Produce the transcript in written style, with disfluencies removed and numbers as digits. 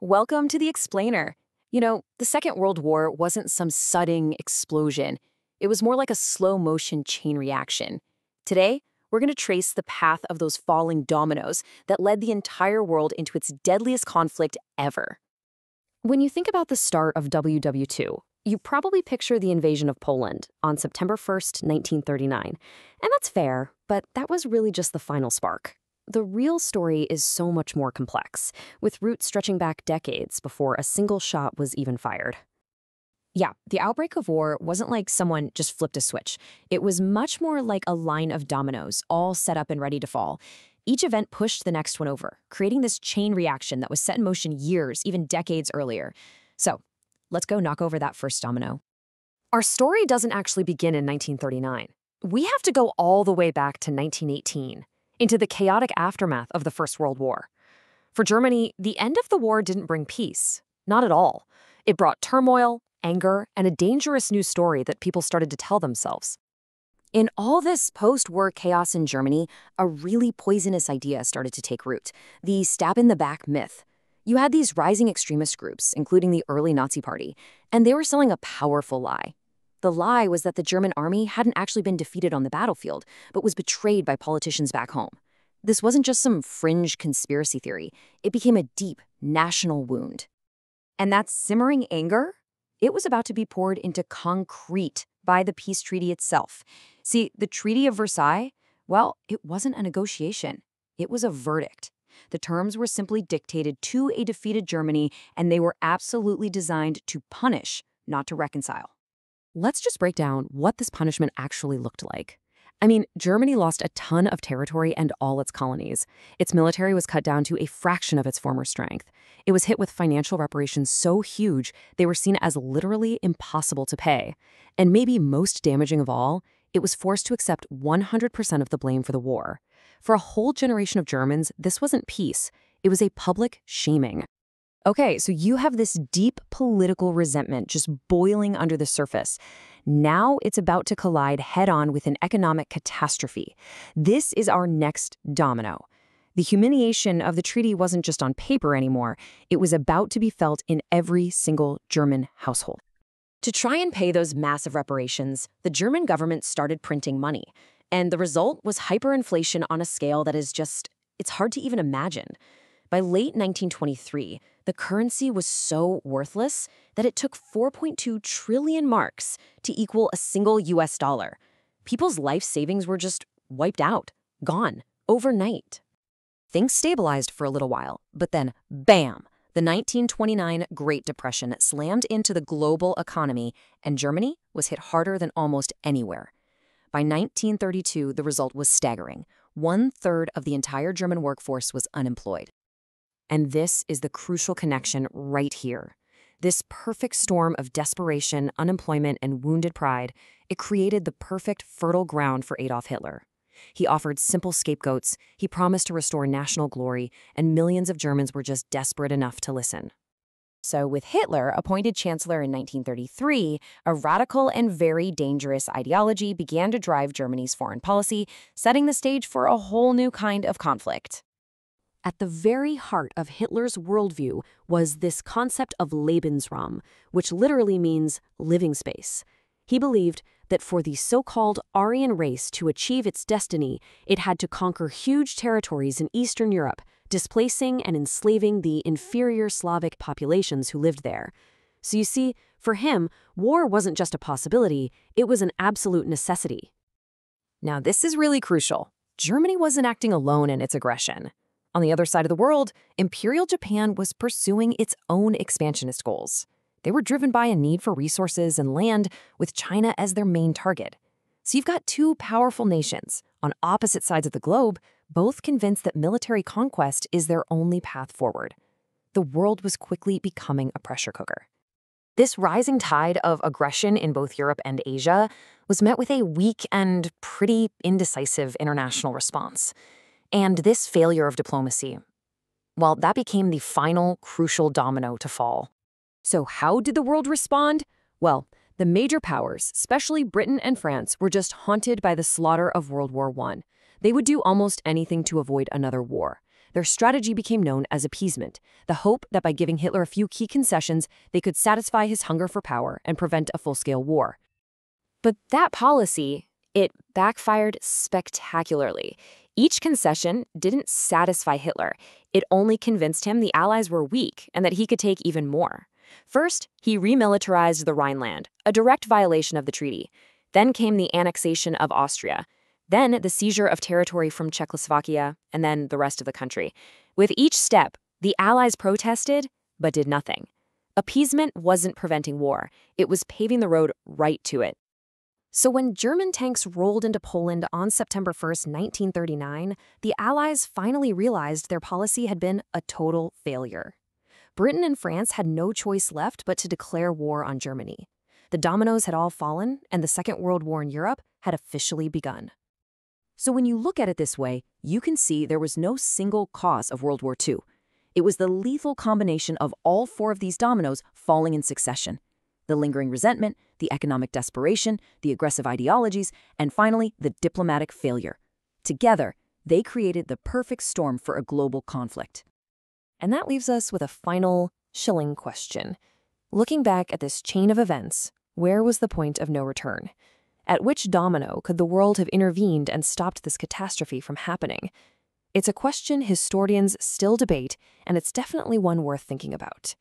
Welcome to the Explainer. The Second World War wasn't some sudden explosion. It was more like a slow motion chain reaction. Today, we're going to trace the path of those falling dominoes that led the entire world into its deadliest conflict ever. When you think about the start of WW2, you probably picture the invasion of Poland on September 1st, 1939. And that's fair, but that was really just the final spark. The real story is so much more complex, with roots stretching back decades before a single shot was even fired. Yeah, the outbreak of war wasn't like someone just flipped a switch. It was much more like a line of dominoes, all set up and ready to fall. Each event pushed the next one over, creating this chain reaction that was set in motion years, even decades earlier. So, let's go knock over that first domino. Our story doesn't actually begin in 1939. We have to go all the way back to 1918. Into the chaotic aftermath of the First World War. For Germany, the end of the war didn't bring peace. Not at all. It brought turmoil, anger, and a dangerous new story that people started to tell themselves. In all this post-war chaos in Germany, a really poisonous idea started to take root, the stab-in-the-back myth. You had these rising extremist groups, including the early Nazi Party, and they were selling a powerful lie. The lie was that the German army hadn't actually been defeated on the battlefield, but was betrayed by politicians back home. This wasn't just some fringe conspiracy theory. It became a deep national wound. And that simmering anger? It was about to be poured into concrete by the peace treaty itself. See, the Treaty of Versailles, well, it wasn't a negotiation. It was a verdict. The terms were simply dictated to a defeated Germany, and they were absolutely designed to punish, not to reconcile. Let's just break down what this punishment actually looked like. I mean, Germany lost a ton of territory and all its colonies. Its military was cut down to a fraction of its former strength. It was hit with financial reparations so huge, they were seen as literally impossible to pay. And maybe most damaging of all, it was forced to accept 100% of the blame for the war. For a whole generation of Germans, this wasn't peace. It was a public shaming. Okay, so you have this deep political resentment just boiling under the surface. Now it's about to collide head-on with an economic catastrophe. This is our next domino. The humiliation of the treaty wasn't just on paper anymore. It was about to be felt in every single German household. To try and pay those massive reparations, the German government started printing money. And the result was hyperinflation on a scale that is just, it's hard to even imagine. By late 1923, the currency was so worthless that it took 4.2 trillion marks to equal a single US dollar. People's life savings were just wiped out, gone, overnight. Things stabilized for a little while, but then, bam, the 1929 Great Depression slammed into the global economy, and Germany was hit harder than almost anywhere. By 1932, the result was staggering. 1/3 of the entire German workforce was unemployed. And this is the crucial connection right here. This perfect storm of desperation, unemployment, and wounded pride, it created the perfect fertile ground for Adolf Hitler. He offered simple scapegoats, he promised to restore national glory, and millions of Germans were just desperate enough to listen. So with Hitler appointed chancellor in 1933, a radical and very dangerous ideology began to drive Germany's foreign policy, setting the stage for a whole new kind of conflict. At the very heart of Hitler's worldview was this concept of Lebensraum, which literally means living space. He believed that for the so-called Aryan race to achieve its destiny, it had to conquer huge territories in Eastern Europe, displacing and enslaving the inferior Slavic populations who lived there. So you see, for him, war wasn't just a possibility, it was an absolute necessity. Now this is really crucial. Germany wasn't acting alone in its aggression. On the other side of the world, Imperial Japan was pursuing its own expansionist goals. They were driven by a need for resources and land, with China as their main target. So you've got two powerful nations on opposite sides of the globe, both convinced that military conquest is their only path forward. The world was quickly becoming a pressure cooker. This rising tide of aggression in both Europe and Asia was met with a weak and pretty indecisive international response. And this failure of diplomacy, well, that became the final crucial domino to fall. So how did the world respond? Well, the major powers, especially Britain and France, were just haunted by the slaughter of World War I. They would do almost anything to avoid another war. Their strategy became known as appeasement, the hope that by giving Hitler a few key concessions, they could satisfy his hunger for power and prevent a full-scale war. But that policy, it backfired spectacularly. Each concession didn't satisfy Hitler. It only convinced him the Allies were weak and that he could take even more. First, he remilitarized the Rhineland, a direct violation of the treaty. Then came the annexation of Austria. Then the seizure of territory from Czechoslovakia, and then the rest of the country. With each step, the Allies protested, but did nothing. Appeasement wasn't preventing war. It was paving the road right to it. So when German tanks rolled into Poland on September 1st, 1939, the Allies finally realized their policy had been a total failure. Britain and France had no choice left but to declare war on Germany. The dominoes had all fallen, and the Second World War in Europe had officially begun. So when you look at it this way, you can see there was no single cause of World War II. It was the lethal combination of all four of these dominoes falling in succession. The lingering resentment, the economic desperation, the aggressive ideologies, and finally, the diplomatic failure. Together, they created the perfect storm for a global conflict. And that leaves us with a final, chilling question. Looking back at this chain of events, where was the point of no return? At which domino could the world have intervened and stopped this catastrophe from happening? It's a question historians still debate, and it's definitely one worth thinking about.